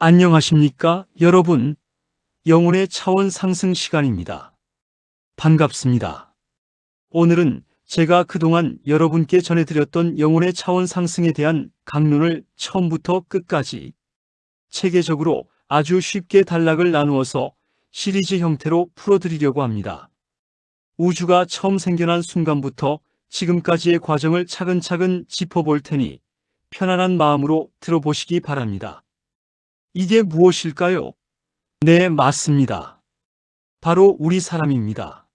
안녕하십니까, 여러분. 영혼의 차원 상승 시간입니다. 반갑습니다. 오늘은 제가 그동안 여러분께 전해드렸던 영혼의 차원 상승에 대한 강론을 처음부터 끝까지 체계적으로 아주 쉽게 단락을 나누어서 시리즈 형태로 풀어드리려고 합니다. 우주가 처음 생겨난 순간부터 지금까지의 과정을 차근차근 짚어볼 테니 편안한 마음으로 들어보시기 바랍니다. 이게 무엇일까요? 네, 맞습니다. 바로 우리 사람입니다.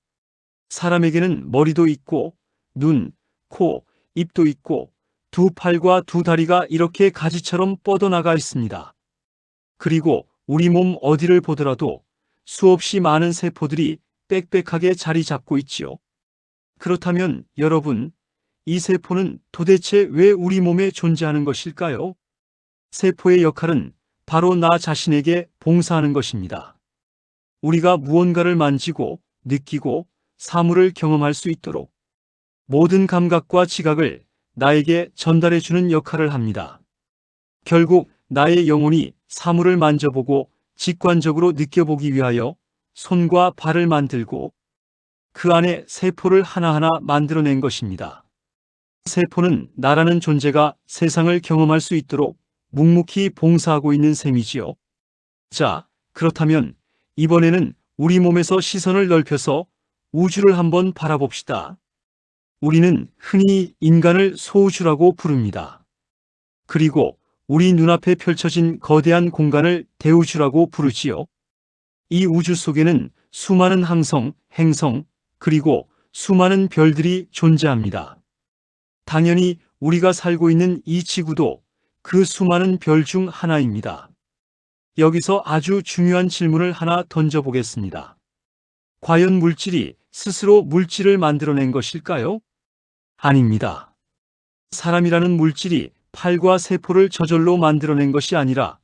사람에게는 머리도 있고 눈, 코, 입도 있고 두 팔과 두 다리가 이렇게 가지처럼 뻗어나가 있습니다. 그리고 우리 몸 어디를 보더라도 수없이 많은 세포들이 빽빽하게 자리 잡고 있지요. 그렇다면 여러분, 이 세포는 도대체 왜 우리 몸에 존재하는 것일까요? 세포의 역할은 바로 나 자신에게 봉사하는 것입니다. 우리가 무언가를 만지고 느끼고 사물을 경험할 수 있도록 모든 감각과 지각을 나에게 전달해주는 역할을 합니다. 결국 나의 영혼이 사물을 만져보고 직관적으로 느껴보기 위하여 손과 발을 만들고 그 안에 세포를 하나하나 만들어낸 것입니다. 세포는 나라는 존재가 세상을 경험할 수 있도록 묵묵히 봉사하고 있는 셈이지요. 자, 그렇다면 이번에는 우리 몸에서 시선을 넓혀서 우주를 한번 바라봅시다. 우리는 흔히 인간을 소우주라고 부릅니다. 그리고 우리 눈앞에 펼쳐진 거대한 공간을 대우주라고 부르지요. 이 우주 속에는 수많은 항성, 행성, 그리고 수많은 별들이 존재합니다. 당연히 우리가 살고 있는 이 지구도 그 수많은 별 중 하나입니다. 여기서 아주 중요한 질문을 하나 던져보겠습니다. 과연 물질이 스스로 물질을 만들어낸 것일까요? 아닙니다. 사람이라는 물질이 팔과 세포를 저절로 만들어낸 것이 아니라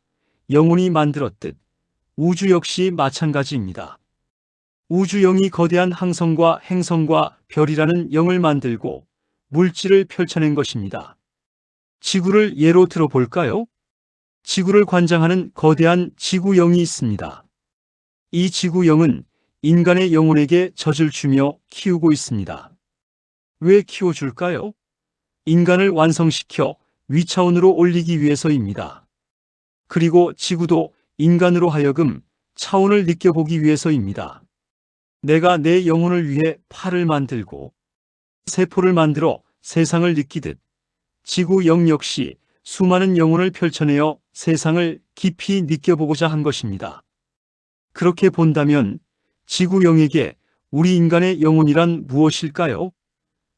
영혼이 만들었듯 우주 역시 마찬가지입니다. 우주영이 거대한 항성과 행성과 별이라는 영을 만들고 물질을 펼쳐낸 것입니다. 지구를 예로 들어볼까요? 지구를 관장하는 거대한 지구영이 있습니다. 이 지구영은 인간의 영혼에게 젖을 주며 키우고 있습니다. 왜 키워줄까요? 인간을 완성시켜 위차원으로 올리기 위해서입니다. 그리고 지구도 인간으로 하여금 차원을 느껴보기 위해서입니다. 내가 내 영혼을 위해 팔을 만들고 세포를 만들어 세상을 느끼듯 지구영 역시 수많은 영혼을 펼쳐내어 세상을 깊이 느껴보고자 한 것입니다. 그렇게 본다면 지구영에게 우리 인간의 영혼이란 무엇일까요?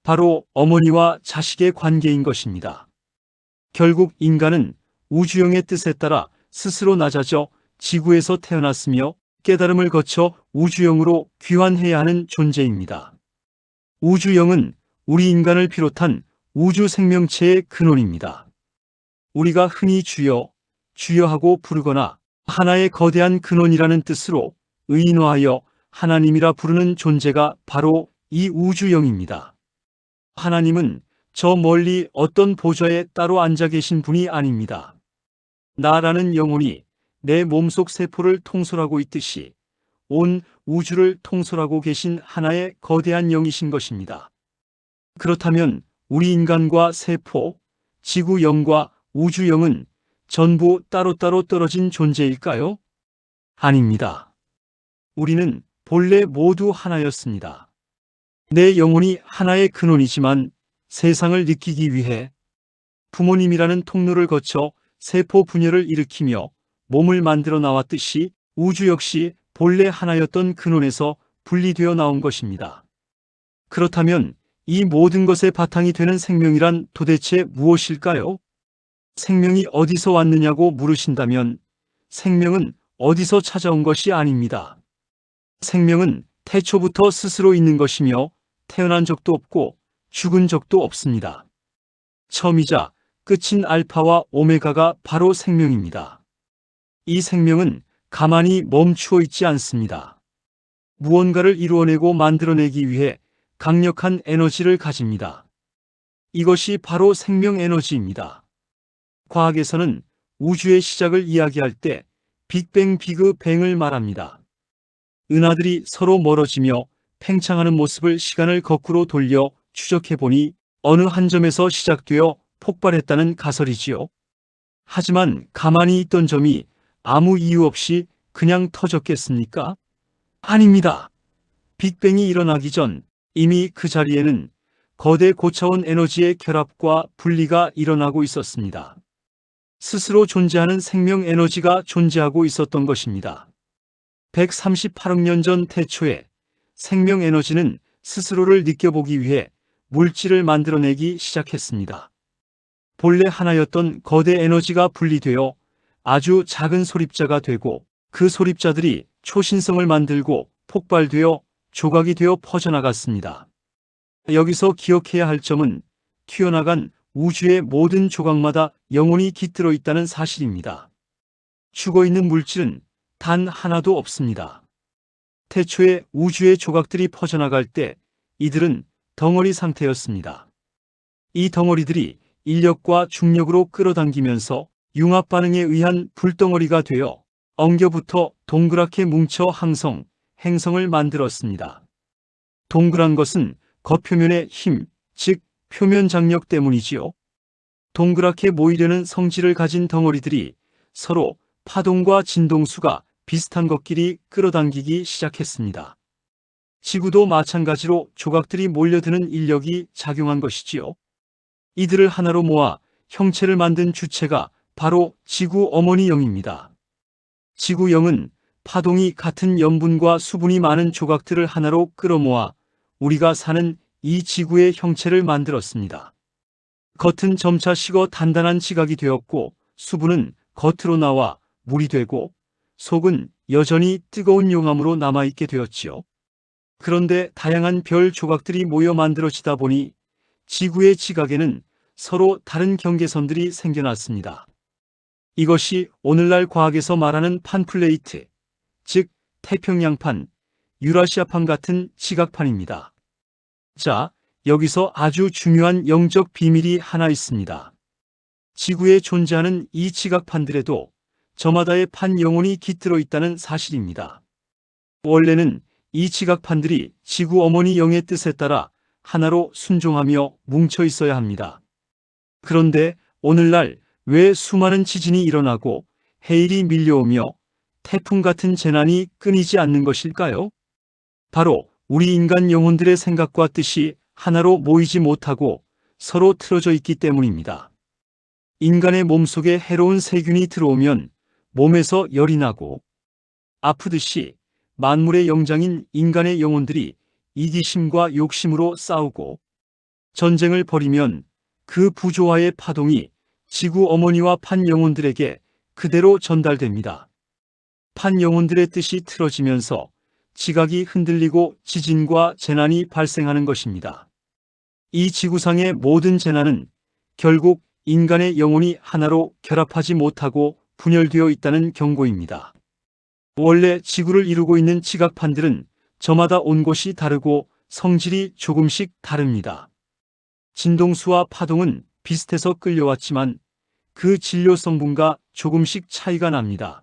바로 어머니와 자식의 관계인 것입니다. 결국 인간은 우주영의 뜻에 따라 스스로 낮아져 지구에서 태어났으며 깨달음을 거쳐 우주영으로 귀환해야 하는 존재입니다. 우주영은 우리 인간을 비롯한 우주 생명체의 근원입니다. 우리가 흔히 주여, 주여하고 부르거나 하나의 거대한 근원이라는 뜻으로 의인화하여 하나님이라 부르는 존재가 바로 이 우주영입니다. 하나님은 저 멀리 어떤 보좌에 따로 앉아 계신 분이 아닙니다. 나라는 영혼이 내 몸속 세포를 통솔하고 있듯이 온 우주를 통솔하고 계신 하나의 거대한 영이신 것입니다. 그렇다면 우리 인간과 세포, 지구영과 우주영은 전부 따로따로 떨어진 존재일까요? 아닙니다. 우리는 본래 모두 하나였습니다. 내 영혼이 하나의 근원이지만 세상을 느끼기 위해 부모님이라는 통로를 거쳐 세포 분열을 일으키며 몸을 만들어 나왔듯이 우주 역시 본래 하나였던 근원에서 분리되어 나온 것입니다. 그렇다면 이 모든 것의 바탕이 되는 생명이란 도대체 무엇일까요? 생명이 어디서 왔느냐고 물으신다면 생명은 어디서 찾아온 것이 아닙니다. 생명은 태초부터 스스로 있는 것이며 태어난 적도 없고 죽은 적도 없습니다. 처음이자 끝인 알파와 오메가가 바로 생명입니다. 이 생명은 가만히 멈추어 있지 않습니다. 무언가를 이루어내고 만들어내기 위해 강력한 에너지를 가집니다. 이것이 바로 생명 에너지입니다. 과학에서는 우주의 시작을 이야기할 때 빅뱅 비그뱅을 말합니다. 은하들이 서로 멀어지며 팽창하는 모습을 시간을 거꾸로 돌려 추적해보니 어느 한 점에서 시작되어 폭발했다는 가설이지요. 하지만 가만히 있던 점이 아무 이유 없이 그냥 터졌겠습니까? 아닙니다. 빅뱅이 일어나기 전 이미 그 자리에는 거대 고차원 에너지의 결합과 분리가 일어나고 있었습니다. 스스로 존재하는 생명 에너지가 존재하고 있었던 것입니다. 138억 년 전 태초에 생명 에너지는 스스로를 느껴보기 위해 물질을 만들어내기 시작했습니다. 본래 하나였던 거대 에너지가 분리되어 아주 작은 소립자가 되고 그 소립자들이 초신성을 만들고 폭발되어 조각이 되어 퍼져나갔습니다. 여기서 기억해야 할 점은 튀어나간 우주의 모든 조각마다 영혼이 깃들어 있다는 사실입니다. 죽어있는 물질은 단 하나도 없습니다. 태초에 우주의 조각들이 퍼져나갈 때 이들은 덩어리 상태였습니다. 이 덩어리들이 인력과 중력으로 끌어당기면서 융합 반응에 의한 불덩어리가 되어 엉겨붙어 동그랗게 뭉쳐 항성, 행성을 만들었습니다. 동그란 것은 겉표면의 힘, 즉 표면 장력 때문이지요. 동그랗게 모이려는 성질을 가진 덩어리들이 서로 파동과 진동수가 비슷한 것끼리 끌어당기기 시작했습니다. 지구도 마찬가지로 조각들이 몰려드는 인력이 작용한 것이지요. 이들을 하나로 모아 형체를 만든 주체가 바로 지구 어머니영입니다. 지구영은 파동이 같은 염분과 수분이 많은 조각들을 하나로 끌어모아 우리가 사는 이 지구의 형체를 만들었습니다. 겉은 점차 식어 단단한 지각이 되었고 수분은 겉으로 나와 물이 되고 속은 여전히 뜨거운 용암으로 남아있게 되었지요. 그런데 다양한 별 조각들이 모여 만들어지다 보니 지구의 지각에는 서로 다른 경계선들이 생겨났습니다. 이것이 오늘날 과학에서 말하는 판플레이트, 즉 태평양판, 유라시아판 같은 지각판입니다. 자, 여기서 아주 중요한 영적 비밀이 하나 있습니다. 지구에 존재하는 이 지각판들에도 저마다의 판 영혼이 깃들어 있다는 사실입니다. 원래는 이 지각판들이 지구 어머니 영의 뜻에 따라 하나로 순종하며 뭉쳐 있어야 합니다. 그런데 오늘날 왜 수많은 지진이 일어나고 해일이 밀려오며 태풍 같은 재난이 끊이지 않는 것일까요? 바로 우리 인간 영혼들의 생각과 뜻이 하나로 모이지 못하고 서로 틀어져 있기 때문입니다. 인간의 몸속에 해로운 세균이 들어오면 몸에서 열이 나고 아프듯이 만물의 영장인 인간의 영혼들이 이기심과 욕심으로 싸우고 전쟁을 벌이면 그 부조화의 파동이 지구 어머니와 판 영혼들에게 그대로 전달됩니다. 판 영혼들의 뜻이 틀어지면서 지각이 흔들리고 지진과 재난이 발생하는 것입니다. 이 지구상의 모든 재난은 결국 인간의 영혼이 하나로 결합하지 못하고 분열되어 있다는 경고입니다. 원래 지구를 이루고 있는 지각판들은 저마다 온 곳이 다르고 성질이 조금씩 다릅니다. 진동수와 파동은 비슷해서 끌려왔지만 그 진료 성분과 조금씩 차이가 납니다.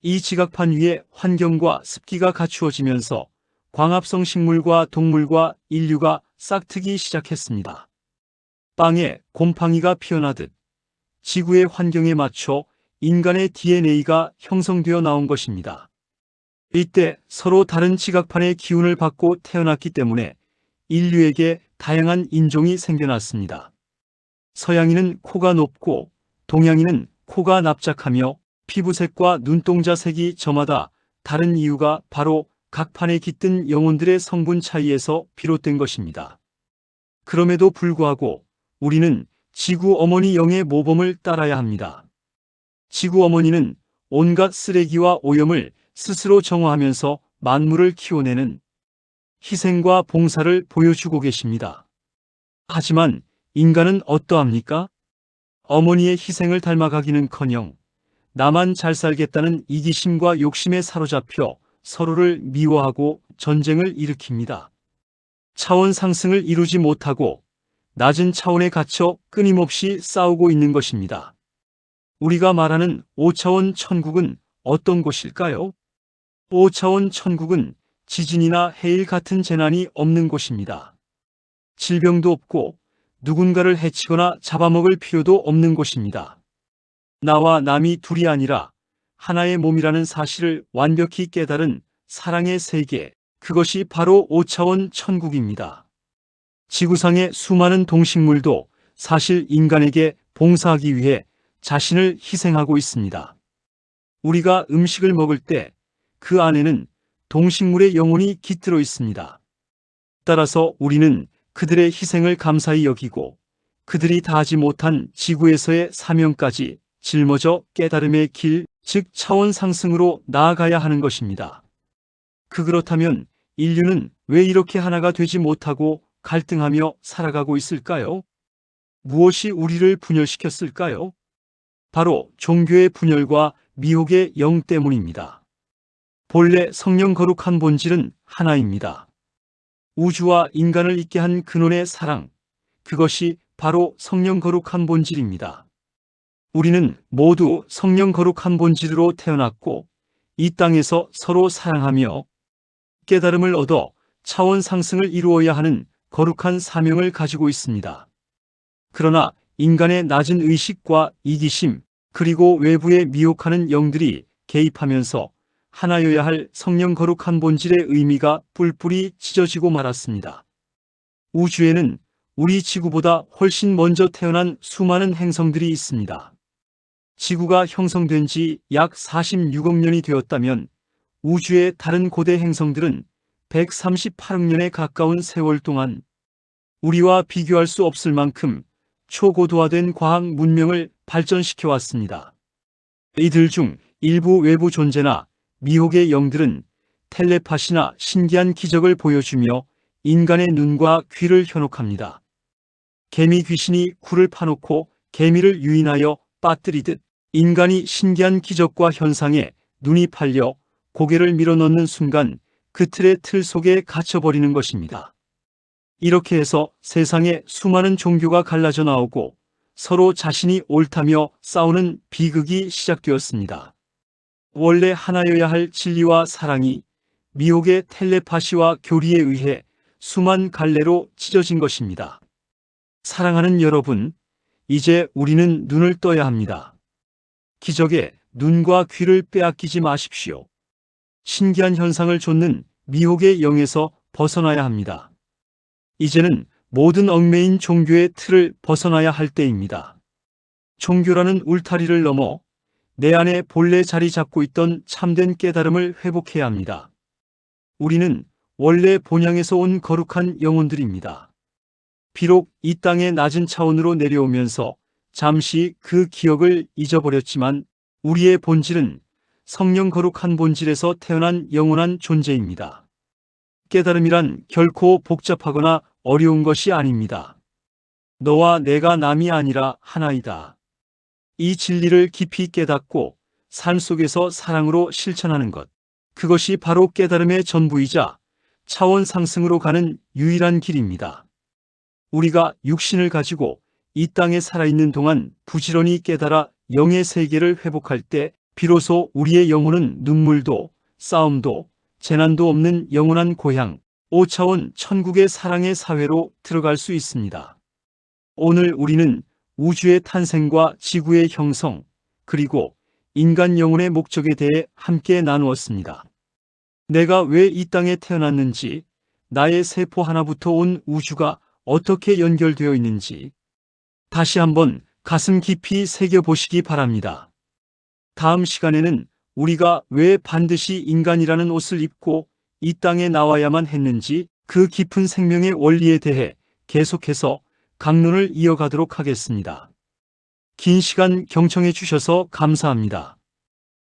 이 지각판 위에 환경과 습기가 갖추어지면서 광합성 식물과 동물과 인류가 싹트기 시작했습니다. 빵에 곰팡이가 피어나듯 지구의 환경에 맞춰 인간의 DNA가 형성되어 나온 것입니다. 이때 서로 다른 지각판의 기운을 받고 태어났기 때문에 인류에게 다양한 인종이 생겨났습니다. 서양인은 코가 높고 동양인은 코가 납작하며 피부색과 눈동자색이 저마다 다른 이유가 바로 각 판에 깃든 영혼들의 성분 차이에서 비롯된 것입니다. 그럼에도 불구하고 우리는 지구 어머니 영의 모범을 따라야 합니다. 지구 어머니는 온갖 쓰레기와 오염을 스스로 정화하면서 만물을 키워내는 희생과 봉사를 보여주고 계십니다. 하지만 인간은 어떠합니까? 어머니의 희생을 닮아가기는커녕 나만 잘 살겠다는 이기심과 욕심에 사로잡혀 서로를 미워하고 전쟁을 일으킵니다. 차원 상승을 이루지 못하고 낮은 차원에 갇혀 끊임없이 싸우고 있는 것입니다. 우리가 말하는 5차원 천국은 어떤 곳일까요? 5차원 천국은 지진이나 해일 같은 재난이 없는 곳입니다. 질병도 없고 누군가를 해치거나 잡아먹을 필요도 없는 곳입니다. 나와 남이 둘이 아니라 하나의 몸이라는 사실을 완벽히 깨달은 사랑의 세계, 그것이 바로 5차원 천국입니다. 지구상의 수많은 동식물도 사실 인간에게 봉사하기 위해 자신을 희생하고 있습니다. 우리가 음식을 먹을 때 그 안에는 동식물의 영혼이 깃들어 있습니다. 따라서 우리는 그들의 희생을 감사히 여기고 그들이 다하지 못한 지구에서의 사명까지 짊어져 깨달음의 길, 즉 차원 상승으로 나아가야 하는 것입니다. 그렇다면 인류는 왜 이렇게 하나가 되지 못하고 갈등하며 살아가고 있을까요? 무엇이 우리를 분열시켰을까요? 바로 종교의 분열과 미혹의 영 때문입니다. 본래 성령 거룩한 본질은 하나입니다. 우주와 인간을 잇게 한 근원의 사랑, 그것이 바로 성령 거룩한 본질입니다. 우리는 모두 성령 거룩한 본질로 태어났고 이 땅에서 서로 사랑하며 깨달음을 얻어 차원 상승을 이루어야 하는 거룩한 사명을 가지고 있습니다. 그러나 인간의 낮은 의식과 이기심, 그리고 외부에 미혹하는 영들이 개입하면서 하나여야 할 성령 거룩한 본질의 의미가 뿔뿔이 찢어지고 말았습니다. 우주에는 우리 지구보다 훨씬 먼저 태어난 수많은 행성들이 있습니다. 지구가 형성된 지 약 46억 년이 되었다면 우주의 다른 고대 행성들은 138억 년에 가까운 세월 동안 우리와 비교할 수 없을 만큼 초고도화된 과학 문명을 발전시켜 왔습니다. 이들 중 일부 외부 존재나 미혹의 영들은 텔레파시나 신기한 기적을 보여주며 인간의 눈과 귀를 현혹합니다. 개미 귀신이 굴을 파놓고 개미를 유인하여 빠뜨리듯 인간이 신기한 기적과 현상에 눈이 팔려 고개를 밀어넣는 순간 그 틀의 틀 속에 갇혀버리는 것입니다. 이렇게 해서 세상에 수많은 종교가 갈라져 나오고 서로 자신이 옳다며 싸우는 비극이 시작되었습니다. 원래 하나여야 할 진리와 사랑이 미혹의 텔레파시와 교리에 의해 수만 갈래로 찢어진 것입니다. 사랑하는 여러분, 이제 우리는 눈을 떠야 합니다. 기적에 눈과 귀를 빼앗기지 마십시오. 신기한 현상을 좇는 미혹의 영에서 벗어나야 합니다. 이제는 모든 얽매인 종교의 틀을 벗어나야 할 때입니다. 종교라는 울타리를 넘어 내 안에 본래 자리 잡고 있던 참된 깨달음을 회복해야 합니다. 우리는 원래 본향에서 온 거룩한 영혼들입니다. 비록 이 땅의 낮은 차원으로 내려오면서 잠시 그 기억을 잊어버렸지만 우리의 본질은 성령 거룩한 본질에서 태어난 영원한 존재입니다. 깨달음이란 결코 복잡하거나 어려운 것이 아닙니다. 너와 내가 남이 아니라 하나이다. 이 진리를 깊이 깨닫고 삶 속에서 사랑으로 실천하는 것, 그것이 바로 깨달음의 전부이자 차원 상승으로 가는 유일한 길입니다. 우리가 육신을 가지고 이 땅에 살아있는 동안 부지런히 깨달아 영의 세계를 회복할 때 비로소 우리의 영혼은 눈물도 싸움도 재난도 없는 영원한 고향, 5차원 천국의 사랑의 사회로 들어갈 수 있습니다. 오늘 우리는 우주의 탄생과 지구의 형성, 그리고 인간 영혼의 목적에 대해 함께 나누었습니다. 내가 왜 이 땅에 태어났는지, 나의 세포 하나부터 온 우주가 어떻게 연결되어 있는지 다시 한번 가슴 깊이 새겨보시기 바랍니다. 다음 시간에는 우리가 왜 반드시 인간이라는 옷을 입고 이 땅에 나와야만 했는지 그 깊은 생명의 원리에 대해 계속해서 강론을 이어가도록 하겠습니다. 긴 시간 경청해 주셔서 감사합니다.